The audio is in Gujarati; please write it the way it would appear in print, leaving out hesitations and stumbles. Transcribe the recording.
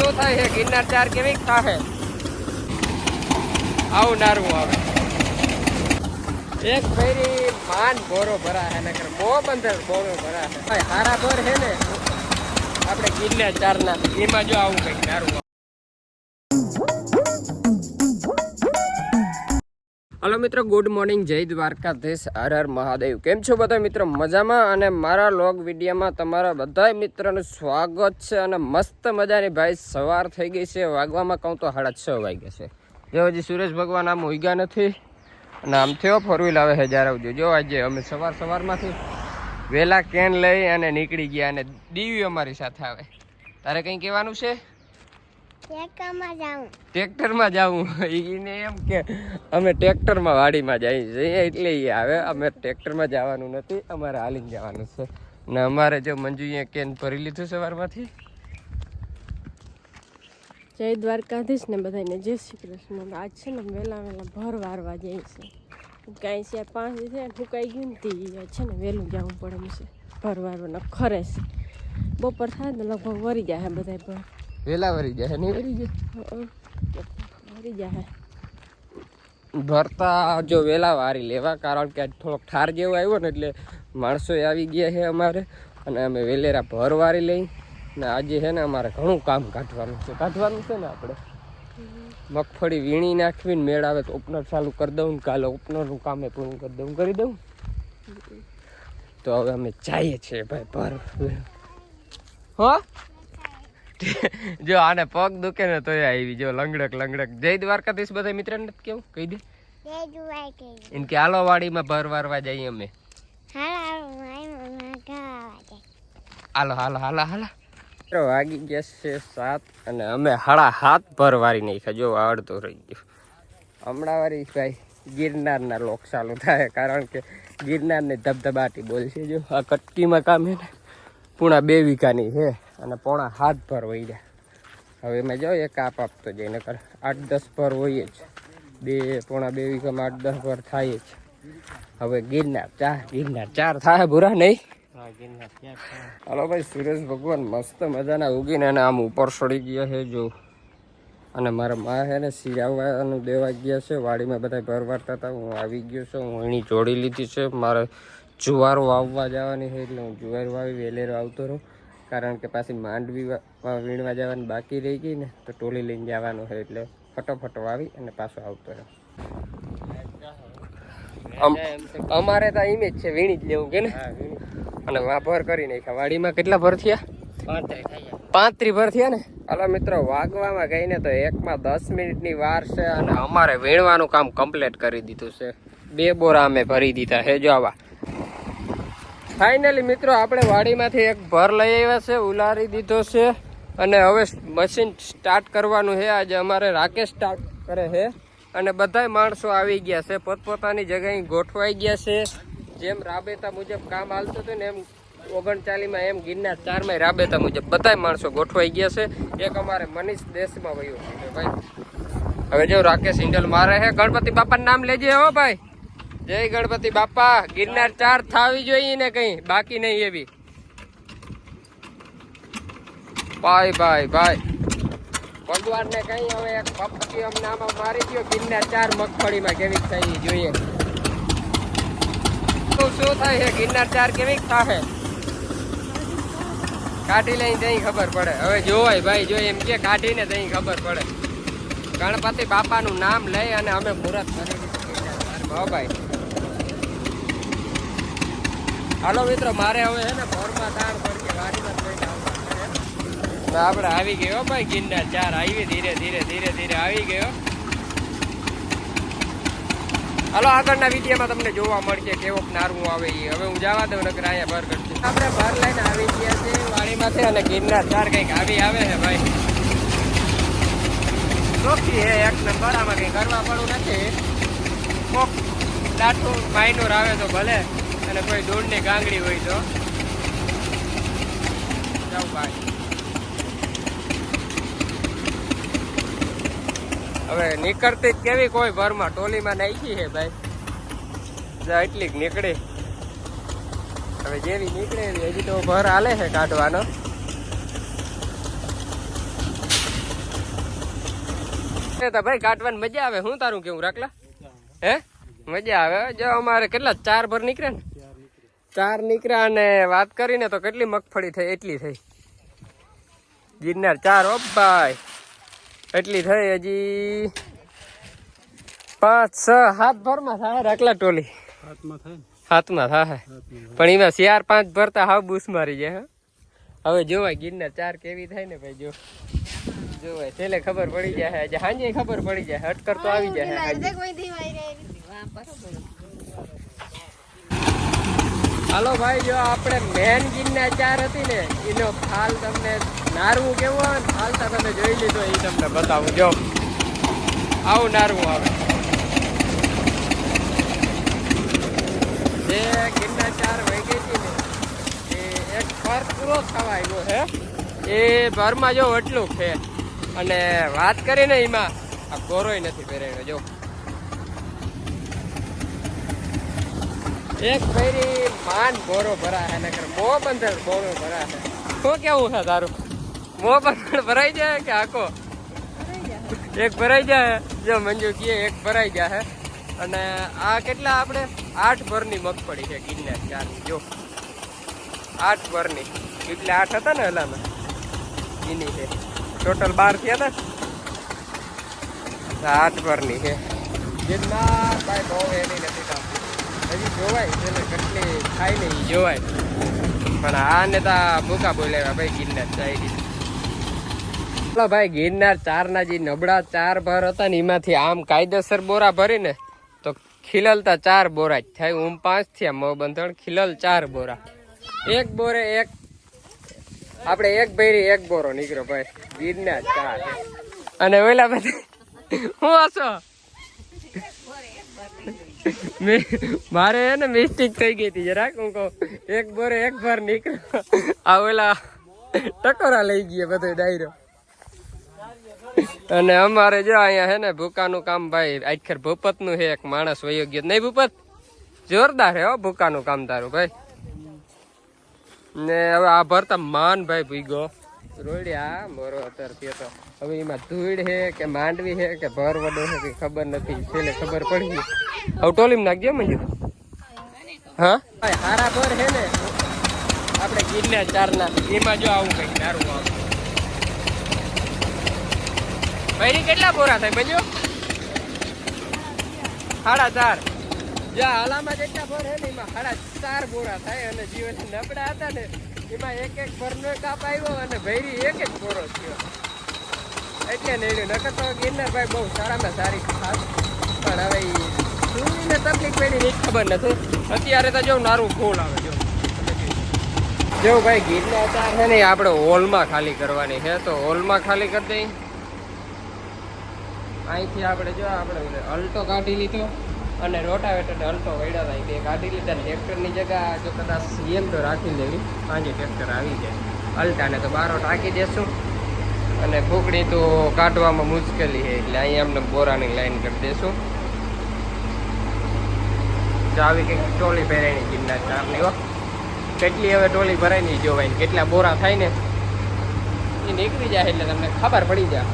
શું થાય છે ગિરનાર 4 કેવી થાહે આવું નારવું આવે એક ફેરી માન બોરો ભરા હે નકર બહુ બંદર બોરો ભરા હે હારા ભર હે ને આપણે ગિરનાર 4 ના એમાં જો આવું કઈક નારવું. હલો મિત્રો, ગુડ મોર્નિંગ, જય દ્વારકાધીશ, હર હર મહાદેવ. કેમ છો બધા મિત્રો? મજામાં. અને મારા લોગ વિડીયોમાં તમારા બધા મિત્રોનું સ્વાગત છે. અને મસ્ત મજાની ભાઈ સવાર થઈ ગઈ છે. વાગવામાં કહું તો 6:30 વાગ્યા છે. જો હજી સુરેશ ભગવાન આમ ઉગ્યા નથી અને આમ થયો ફોર વ્હીલ આવે છે જ્યારે આવજો. જો આજે અમે સવારમાંથી વહેલા કેન લઈ અને નીકળી ગયા અને દીવી અમારી સાથે આવે. તારે કંઈ કહેવાનું છે? ટ્રેક્ટરમાં જાઉં એને એમ કે અમે ટ્રેક્ટરમાં વાડીમાં જઈએ છીએ એટલે એ આવે. અમે ટ્રેક્ટરમાં જવાનું નથી, અમારે હાલીને જવાનું છે. ને અમારે જો મંજુએ કેન ભરી લીધું સવારમાંથી. જય દ્વારકાધીશ ને બધાને જય શ્રી કૃષ્ણ. આજ છે ને વહેલા ભર વારવા જાય છે. કાંઈ છે 5 છે ફૂંકાઈ ગયું ને છે ને વહેલું જવું પડે એમ છે. ભર વારવાના ખરે છે. બપોર થાય ને લગભગ વરી જાય બધા ભર. વેલા વરી જાય નહીં વરી જાય ભરતા જો વેલા વારી લેવા, કારણ કે થોડોક ઠાર જેવો આવ્યો ને એટલે માણસો આવી ગયા છે અમારે અને અમે વેલેરા ભર વારી લઈ. ને આજે છે ને અમારે ઘણું કામ કાઢવાનું છે ને આપણે મગફળી વીણી નાખવીને મેળ આવે તો ઓપનર ચાલુ કરી દઉં ને કાલે ઓપનરનું કામે પૂરું કરી દઉં. તો હવે અમે જઈએ છીએ ભાઈ ભર. હો જો આને પગ દુખે ને તો આવી જો લંગડક. જય દ્વારકાધીશ બધા મિત્રને કેવું કહી દે એમ કે હાલો વાડીમાં ભર વારવા જઈએ અમે. હાલો વાગી ગયા છે 7 અને અમે 7:30 ભર વારી નાખ્યા. જો અડધો રહી ગયો. હમણાં વારી ભાઈ ગિરનારના લોક ચાલુ થાય, કારણ કે ગિરનારની ધબધબાટી બોલ છે. જો આ કટકીમાં કામ છે ને પૂણા 2 વીઘાની છે અને પોણા 7 ભર વહી જાય. હવે એમાં જાઓ એક કાપ આપતો જઈને કર 8-10 ભર હોય જ. પોણા 2 વીઘામાં 8-10 ભર થાય જ. હવે ગિરનાર 4 થાય ભૂરા નહીં. હાલો ભાઈ, સુરેશ ભગવાન મસ્ત મજાના ઉગીને અને આમ ઉપર ચડી ગયા છે જો. અને મારા મા છે ને સિરાવાનું દેવા ગયા છે. વાડીમાં બધા ભર વારતા હતા, હું આવી ગયો છું. હું એની જોડી લીધી છે. મારે જુવારો વાવવા જવાની છે એટલે હું જુવાર વાવી વેલેરો આવતો રહું, કારણ કે પાછી માંડવી વીણવા જવાની બાકી રહી ગઈ ને તો ટોલી લઈને જવાનું છે એટલે ફટોફટ વાવી અને પાછો આવતો રહું. અમારે તો એમ જ છે, વીણી જ લેવું કે ને. અને ભર કરી નાખ્યા. વાડીમાં કેટલા ભર થયા? 35 ભર થયા ને. હાલો મિત્રો, વાગવામાં ગઈને તો 1માં 10 મિનિટની વાર છે અને અમારે વીણવાનું કામ કમ્પ્લીટ કરી દીધું છે. 2 બોરા અમે ભરી દીધા છે જો આવા. ફાઇનલી મિત્રો આપણે વાડીમાંથી એક ભર લઈ આવ્યા છે, ઉલારી દીધો છે અને હવે મશીન સ્ટાર્ટ કરવાનું છે. આજે અમારે રાકેશ સ્ટાર્ટ કરે છે અને બધાય માણસો આવી ગયા છે, પોતપોતાની જગ્યાએ ગોઠવાઈ ગયા છે. જેમ રાબેતા મુજબ કામ હાલતું હતું ને એમ 39માં એમ ગિરનાર 4માં રાબેતા મુજબ બધાય માણસો ગોઠવાઈ ગયા છે. એક અમારે મનીષ દેશમાં વયો છે ભાઈ. હવે જો રાકેશ ઇન્ડલ મારે છે. ગણપતિ બાપાનું નામ લેજે હો ભાઈ. જય ગણપતિ બાપા. ગિરનાર 4 થાવી જોઈએ ને કઈ બાકી નહીં એવી. ભાઈ ભગવાન ને કઈ હવે એક પપ્પી અમને આમાં મારી ગયો. ગિરનાર 4 મગફળીમાં કેવી થઈ જોઈએ. શું થાય છે ગિરનાર 4 કેવી થાહે કાઢી લઈને તઈ ખબર પડે. હવે જોવાય ભાઈ, જો એમ કે કાઢીને તઈ ખબર પડે. ગણપતિ બાપાનું નામ લઈ અને અમે મુહૂર્ત કરી દીધું ભાઈ. હાલો મિત્રો, મારે હવે છે ને ભોરમાં દાણ પડશે વાડીમાં આપણે આવી ગયો ભાઈ. ગિરનાર 4 આવી ધીરે ધીરે આવી ગયો. હાલો આગળના વિડીયોમાં તમને જોવા મળશે કેવોક નારવું આવે એ. હવે હું જવા દઉં નકર અહીંયા ભર કરશું. આપણે ભર લઈને આવી ગયા છે વાડીમાંથી અને ગિરનાર 4 કંઈક આવી આવે છે ભાઈ. ચોખ્ખી હે એક નંબર. આમાં કંઈ કરવા પડવું નથી. કોક લાઠું માઇનોર આવે તો ભલે, અને કોઈ દૂધની ગાંગડી હોય તો જાઉં ભાઈ. હવે નીકળતી જ કેવી કોઈ ભરમાં ટોલીમાં નાખી છે ભાઈ. એટલી જ નીકળી. હવે જેવી નીકળે એવી. હજી તો ભર હાલે છે કાઢવાનો. એ તો ભાઈ કાટવાની મજા આવે. હું તારું કેવું રાખલા? હે મજા આવે. જો અમારે કેટલા 4 ભર નીકળે ને, 4 નીકળ્યા. અને વાત કરીને તો કેટલી મગફળી થઈ એટલી થઈ. ગિરનાર 4 ઓ ભાઈ એટલી થઈ. હજી 5, 6, 7 ભરમાં થાય રાખલા ટોલી. હાથમાં થાય પણ એમાં 4, 5 ભરતા હાવ બૂસ મારી જાય. હવે જોવાય ગિરનાર 4 કેવી થાય ને ભાઈ. જોવાય છેલ્લે ખબર પડી જાય. આજે સાંજે ખબર પડી જાય. અટકર તો આવી જાય. હાલો ભાઈ, જો આપણે મેન ગિરનાર 4 હતી ને એનો ખાલ તમને નારવું કેવું આવે ને હાલતા તમે જોઈ લીધો એ તમને બતાવું. જો આવું નારવું આવે. જે ગિરનાર 4 વહી ગઈ હતી ને એ એક પર પૂરો થવા આવ્યો છે. એ ભરમાં જો એટલું છે. અને વાત કરીને એમાં આ ગોરોય નથી પહેરેલો. જો એક ફેરી માન બોરો ભરા હે નકર મો બંધર બોરો ભરા હે. શું કેવું છે તારું? મો બંધર ભરાઈ જાય કે આખો? એક ભરાઈ જાય. જો મંજુ કહે એક ભરાઈ જાય. અને આ કેટલા આપણે 8 ભરની મગફળી છે ગિરનાર 4ની. જો 8 ભરની એટલે 8 હતા ને હલામાં એની છે. ટોટલ 12 થયા હતા. 8 ભરની છે ગિરનાર ભાઈ. બહુ એની નથી કામ હજી જોવાય છે કેટલી થાય ને એ જોવાય. પણ આને તો ભૂકા બોલાવ્યા ભાઈ ગિરનાર ચાઈ. ચાલો ભાઈ ગિરનાર 4ના જે નબળા 4 ભર હતા ને એમાંથી આમ કાયદેસર બોરા ભરીને તો ખીલલતા 4 બોરા જ થાય. 5 થયા મો બંધણ ખીલલ 4 બોરા. એક બોરે એક આપણે એક ભેરી 1 બોરો નીકળ્યો ભાઈ ગિરનાર 4. અને ઓલા બધા હું હશો મારે ને મિસ્ટેક થઈ ગઈ હતી જરાક. હું કહું 1 બોરે 1 ભર નીકળ્યો. આ ઓલા ટકોરા લઈ ગયા બધો ડાયરો. અને અમારે જો અહીંયા હે ને ભૂકાનું કામ ભાઈ આખર ભૂપત નું છે. એક માણસ વયો ગયો નહીં ભૂપત? જોરદાર હે હો ભૂકાનું કામ તારું ભાઈ. ને હવે આ ભરતા માન ભાઈ ભીગો રોડ્યા મોરો અત્યારે થયો. હવે એમાં ધૂળ હે કે માંડવી હે કે ભર વડો છે કે ખબર નથી. છેલ્લે ખબર પડી ગઈ. હવે ટોલીમ નાખજો મંજુ. હા ભાઈ હારા ભર હે ને આપણે ગિરનાર 4ના એમાં જો આવું કઈ નારું આવે. ભાઈ કેટલા બોરા થાય મંજુ? 4.5. જ્યાં હાલામાં જેટલા ભર હે ને એમાં 4.5 બોરા થાય. અને જીવન નબળા હતા ને એમાં 1 ભરનો કાપ આવ્યો અને ભૈરી 1 જ બોરો થયો. એટલે નહીં નકર તો ગિરનાર ભાઈ બહુ સારામાં સારી ખાસ. પણ હવે સુવીને તકલીફ પડી ની ખબર નથી. અત્યારે તો જો નારું ફૂલ આવે. જો ભાઈ ગિરનાર 4 છે ને આપણે હોલમાં ખાલી કરવાની છે. તો હોલમાં ખાલી કરી દઈ. અહીંથી આપણે જો આપણે અલ્ટો કાઢી લીધો અને રોટાવેટર અલ્ટો વૈડા થાય 2 કાઢી લીધા. ટ્રેક્ટરની જગ્યા જો કદાચ સીએમ તો રાખી લેવી. આજે ટ્રેક્ટર આવી જાય. અલ્ટાને તો બારો ટાંકી દેશું. અને ફૂકડી તો કાઢવામાં મુશ્કેલી છે એટલે અહીંયા અમને બોરાની લાઈન કરી દેશું. જો આવી કંઈક ટોલી ભરાયની ગિરનાર 4ની હો. કેટલી હવે ટોલી ભરાય નહીં જોવાય. કેટલા બોરા થાય ને એ નીકળી જાય એટલે તમને ખબર પડી જાય.